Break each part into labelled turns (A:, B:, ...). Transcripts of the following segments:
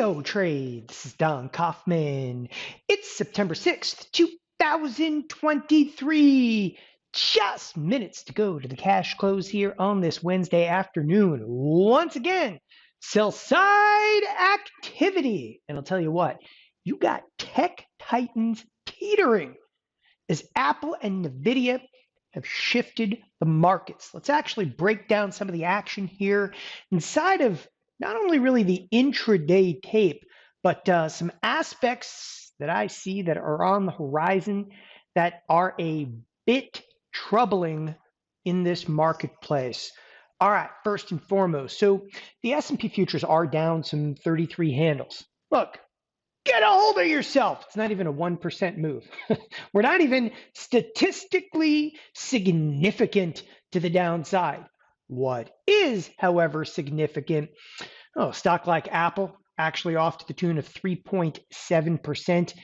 A: TheoTRADE. This is Don Kaufman. It's September 6th, 2023. Just minutes to go to the cash close here on this Wednesday afternoon. Once again, sell side activity. And I'll tell you what, you got tech titans teetering as Apple and Nvidia have shifted the markets. Let's actually break down some of the action here inside of not only really the intraday tape, but some aspects that I see that are on the horizon that are a bit troubling in this marketplace. All right, first and foremost, so the S&P futures are down some 33 handles. Look, get a hold of yourself. It's not even a 1% move. We're not even statistically significant to the downside. What is, however, significant, stock like Apple, actually off to the tune of 3.7%.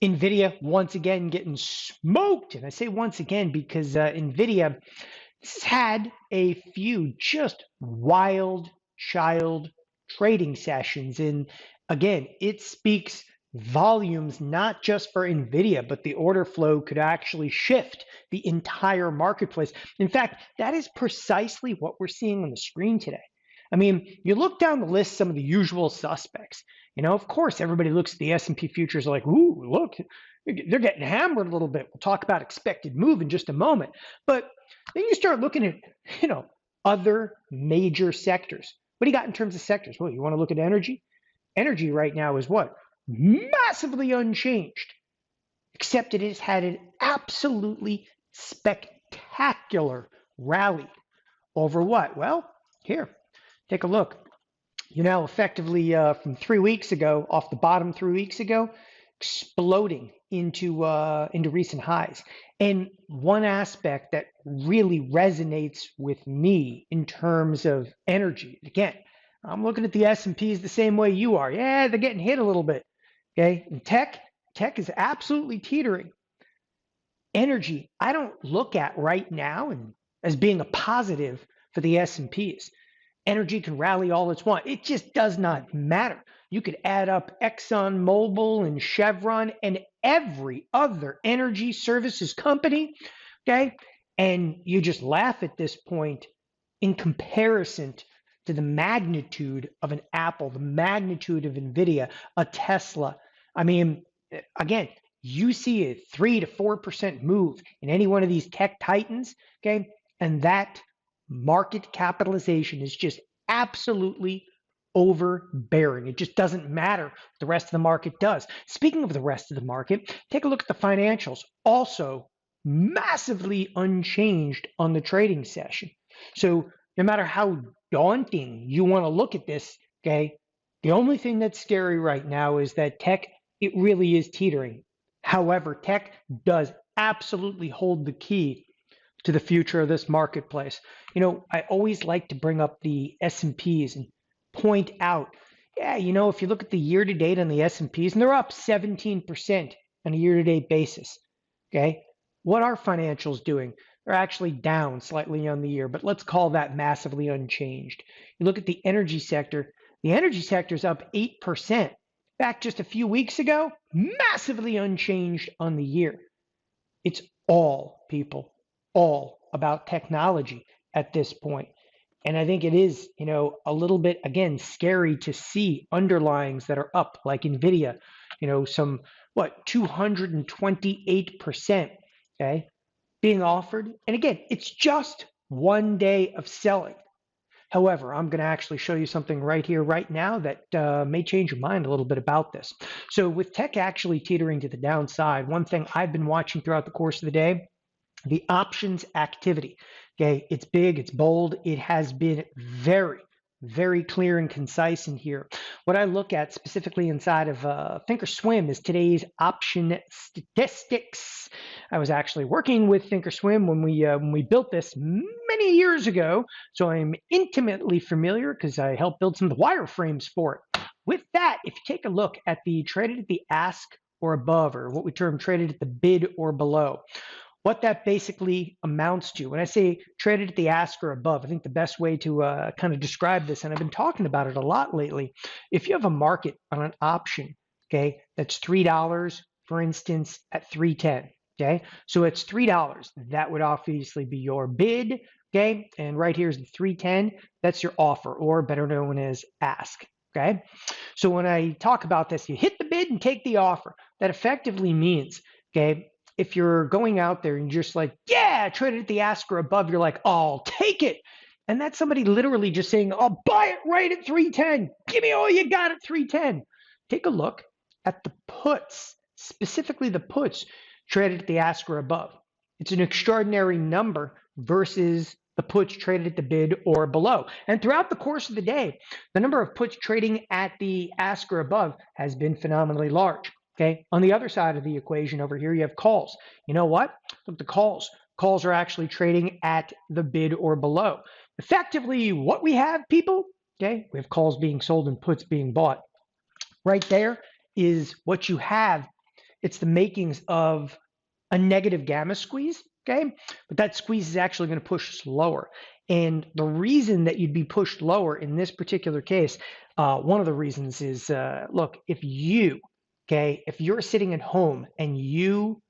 A: Nvidia, once again, getting smoked. And I say once again because Nvidia has had a few just wild child trading sessions. And again, it speaks volumes, not just for Nvidia, but the order flow could actually shift the entire marketplace. In fact, that is precisely what we're seeing on the screen today. I mean, you look down the list, some of the usual suspects. Of course, everybody looks at the S&P futures like, ooh, look, they're getting hammered a little bit. We'll talk about expected move in just a moment. But then you start looking at, other major sectors. What do you got in terms of sectors? Well, you want to look at energy? Energy right now is what? Massively unchanged, except it has had an absolutely spectacular rally over what? Well, here, take a look. You're now effectively from 3 weeks ago, off the bottom 3 weeks ago, exploding into recent highs. And one aspect that really resonates with me in terms of energy, again, I'm looking at the S&Ps the same way you are. Yeah, they're getting hit a little bit. Okay, and tech is absolutely teetering. Energy, I don't look at right now as being a positive for the S&Ps. Energy can rally all it's want. It just does not matter. You could add up ExxonMobil and Chevron and every other energy services company, okay? And you just laugh at this point in comparison to the magnitude of an Apple, the magnitude of Nvidia, a Tesla. I mean, again, you see a 3 to 4% move in any one of these tech titans, okay? And that market capitalization is just absolutely overbearing. It just doesn't matter what the rest of the market does. Speaking of the rest of the market, take a look at the financials. Also, massively unchanged on the trading session. So no matter how daunting you want to look at this, okay, the only thing that's scary right now is that tech, it really is teetering. However, tech does absolutely hold the key to the future of this marketplace. I always like to bring up the S&Ps and point out, if you look at the year-to-date on the S&Ps, and they're up 17% on a year-to-date basis, okay? What are financials doing? They're actually down slightly on the year, but let's call that massively unchanged. You look at the energy sector is up 8%. Back just a few weeks ago, massively unchanged on the year. It's all, people, all about technology at this point. And I think it is, a little bit, again, scary to see underlyings that are up, like Nvidia, some, 228%, okay, being offered. And again, it's just 1 day of selling. However, I'm going to actually show you something right here, right now that may change your mind a little bit about this. So with tech actually teetering to the downside, one thing I've been watching throughout the course of the day, the options activity. Okay, it's big, it's bold. It has been very, very clear and concise in here. What I look at specifically inside of Thinkorswim is today's option statistics. I was actually working with Thinkorswim when we built this many years ago, so I'm intimately familiar because I helped build some of the wireframes for it. With that, if you take a look at the traded at the ask or above, or what we term traded at the bid or below, what that basically amounts to. When I say traded at the ask or above, I think the best way to kind of describe this, and I've been talking about it a lot lately, if you have a market on an option, okay, that's $3, for instance, at 310. Okay, so it's $3. That would obviously be your bid. Okay, and right here is the 310. That's your offer, or better known as ask. Okay, so when I talk about this, you hit the bid and take the offer. That effectively means, okay, if you're going out there and you're just like, yeah, trade it at the ask or above, you're like, I'll take it. And that's somebody literally just saying, I'll buy it right at 310. Give me all you got at 310. Take a look at the puts, specifically the puts traded at the ask or above. It's an extraordinary number versus the puts traded at the bid or below. And throughout the course of the day, the number of puts trading at the ask or above has been phenomenally large. Okay. On the other side of the equation over here, you have calls. You know what? Look, the calls. Calls are actually trading at the bid or below. Effectively, what we have, people, okay, we have calls being sold and puts being bought. Right there is what you have. It's the makings of a negative gamma squeeze, okay? But that squeeze is actually going to push lower. And the reason that you'd be pushed lower in this particular case, one of the reasons is, look, if you're sitting at home and you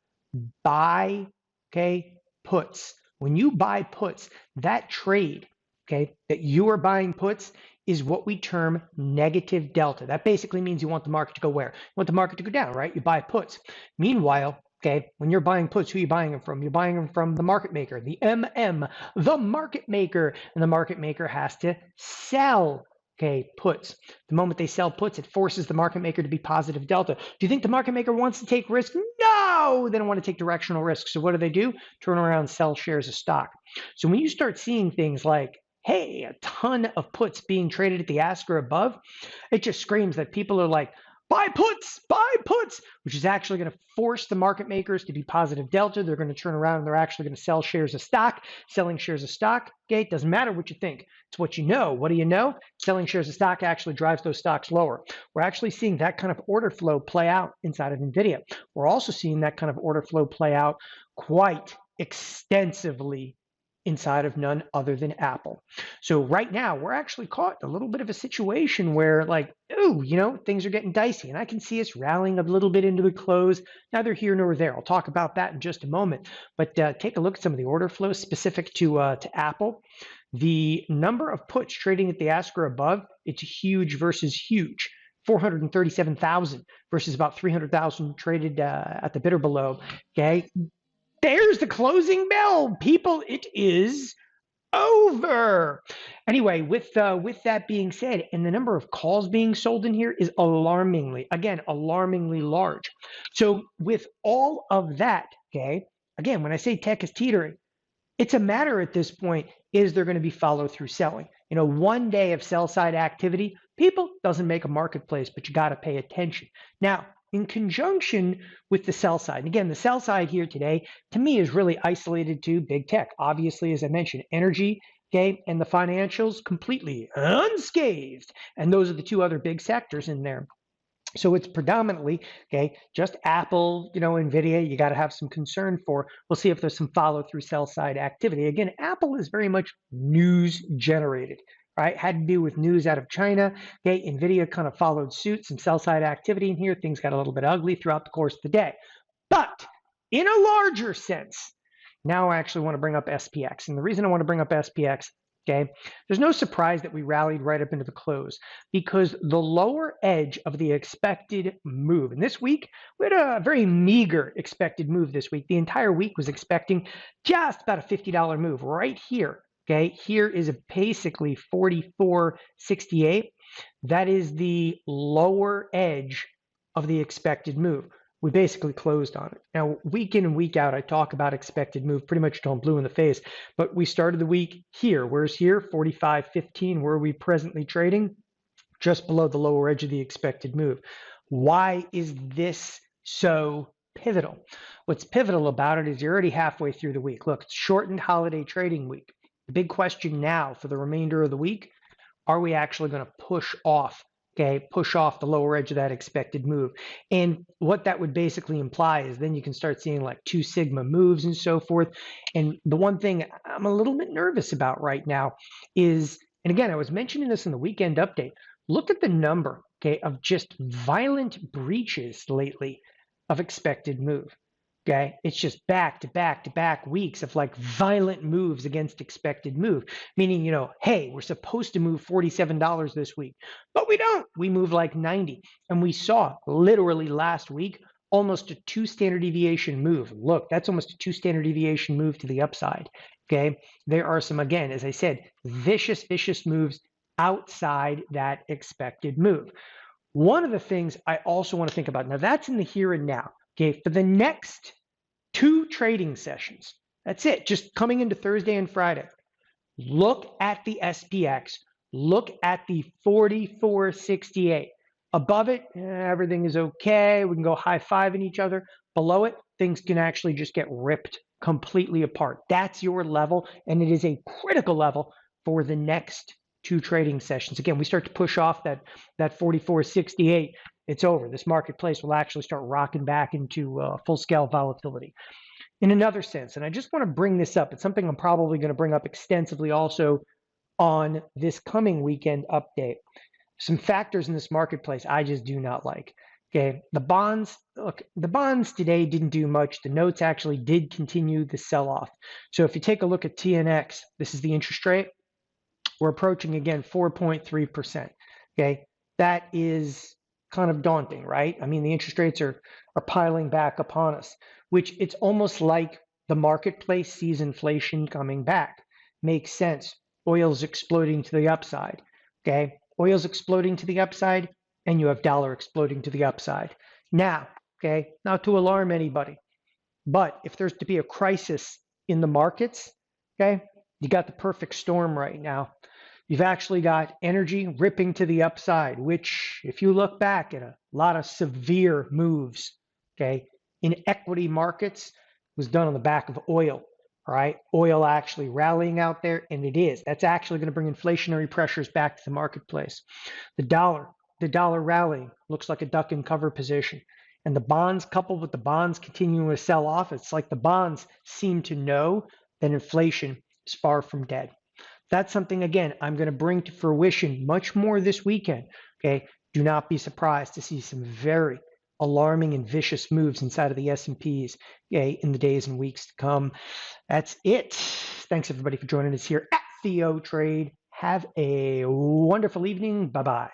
A: buy, okay, puts, when you buy puts, that trade, okay, that you are buying puts is what we term negative delta. That basically means you want the market to go where? You want the market to go down, right? You buy puts. Meanwhile, okay, when you're buying puts, who are you buying them from? You're buying them from the market maker, the MM, the market maker, and the market maker has to sell, okay, puts. The moment they sell puts, it forces the market maker to be positive delta. Do you think the market maker wants to take risk? No, they don't want to take directional risk. So what do? Turn around and sell shares of stock. So when you start seeing things like, hey, a ton of puts being traded at the ask or above, it just screams that people are like, buy puts, which is actually going to force the market makers to be positive delta. They're going to turn around and they're actually going to sell shares of stock. Selling shares of stock, okay, it doesn't matter what you think. It's what you know. What do you know? Selling shares of stock actually drives those stocks lower. We're actually seeing that kind of order flow play out inside of Nvidia. We're also seeing that kind of order flow play out quite extensively inside of none other than Apple. So right now, we're actually caught in a little bit of a situation where, like, ooh, things are getting dicey. And I can see us rallying a little bit into the close, neither here nor there. I'll talk about that in just a moment. But take a look at some of the order flows specific to Apple. The number of puts trading at the ask or above, it's huge versus huge. 437,000 versus about 300,000 traded at the bid or below. Okay. There's the closing bell, people. It is over. Anyway, with that being said, and the number of calls being sold in here is alarmingly large. So with all of that, okay, again, when I say tech is teetering, it's a matter at this point, is there going to be follow through selling? One day of sell side activity, people, doesn't make a marketplace, but you got to pay attention. Now, in conjunction with the sell side. And again, the sell side here today, to me, is really isolated to big tech. Obviously, as I mentioned, energy, okay, and the financials completely unscathed. And those are the two other big sectors in there. So it's predominantly, okay, just Apple, Nvidia, you got to have some concern for. We'll see if there's some follow through sell side activity. Again, Apple is very much news generated. Right, had to do with news out of China. Okay, Nvidia kind of followed suit, some sell side activity in here. Things got a little bit ugly throughout the course of the day. But in a larger sense, now I actually want to bring up SPX. And the reason I want to bring up SPX, okay, there's no surprise that we rallied right up into the close because the lower edge of the expected move, and this week, we had a very meager expected move this week. The entire week was expecting just about a $50 move right here. Okay, here is basically 44.68. That is the lower edge of the expected move. We basically closed on it. Now, week in and week out, I talk about expected move pretty much till I'm blue in the face. But we started the week here. Where's here? 45.15. Where are we presently trading? Just below the lower edge of the expected move. Why is this so pivotal? What's pivotal about it is you're already halfway through the week. Look, it's shortened holiday trading week. The big question now for the remainder of the week, are we actually going to push off okay, push off the lower edge of that expected move. And what that would basically imply is then you can start seeing like 2 sigma moves and so forth. And the one thing I'm a little bit nervous about right now is, and again, I was mentioning this in the weekend update, look at the number, okay, of just violent breaches lately of expected move. Okay, it's just back to back to back weeks of like violent moves against expected move, meaning, hey, we're supposed to move $47 this week, but we don't. We move like 90. And we saw literally last week almost a 2 standard deviation move. Look, that's almost a 2 standard deviation move to the upside. Okay, there are some, again, as I said, vicious moves outside that expected move. One of the things I also want to think about, now that's in the here and now. Okay, for the next 2 trading sessions, that's it, just coming into Thursday and Friday. Look at the SPX, look at the 4468. Above it, everything is okay. We can go high-fiving each other. Below it, things can actually just get ripped completely apart. That's your level, and it is a critical level for the next 2 trading sessions. Again, we start to push off that 4468. It's over. This marketplace will actually start rocking back into full-scale volatility. In another sense, and I just want to bring this up, it's something I'm probably going to bring up extensively also on this coming weekend update. Some factors in this marketplace I just do not like. Okay, the bonds, look, the bonds today didn't do much. The notes actually did continue the sell-off. So if you take a look at TNX, this is the interest rate. We're approaching again 4.3%. Okay, that is kind of daunting, right? I mean, the interest rates are piling back upon us, which it's almost like the marketplace sees inflation coming back. Makes sense. Oil's exploding to the upside. Okay, oil's exploding to the upside, and you have dollar exploding to the upside. Now, okay, not to alarm anybody, but if there's to be a crisis in the markets, okay, you got the perfect storm right now. You've actually got energy ripping to the upside, which, if you look back at a lot of severe moves, okay, in equity markets, was done on the back of oil, all right? Oil actually rallying out there, and it is. That's actually going to bring inflationary pressures back to the marketplace. The dollar rallying looks like a duck and cover position. And the bonds, coupled with the bonds continuing to sell off, it's like the bonds seem to know that inflation is far from dead. That's something, again, I'm going to bring to fruition much more this weekend. Okay, do not be surprised to see some very alarming and vicious moves inside of the S&Ps, okay, in the days and weeks to come. That's it. Thanks everybody for joining us here at TheoTRADE. Have a wonderful evening. Bye-bye.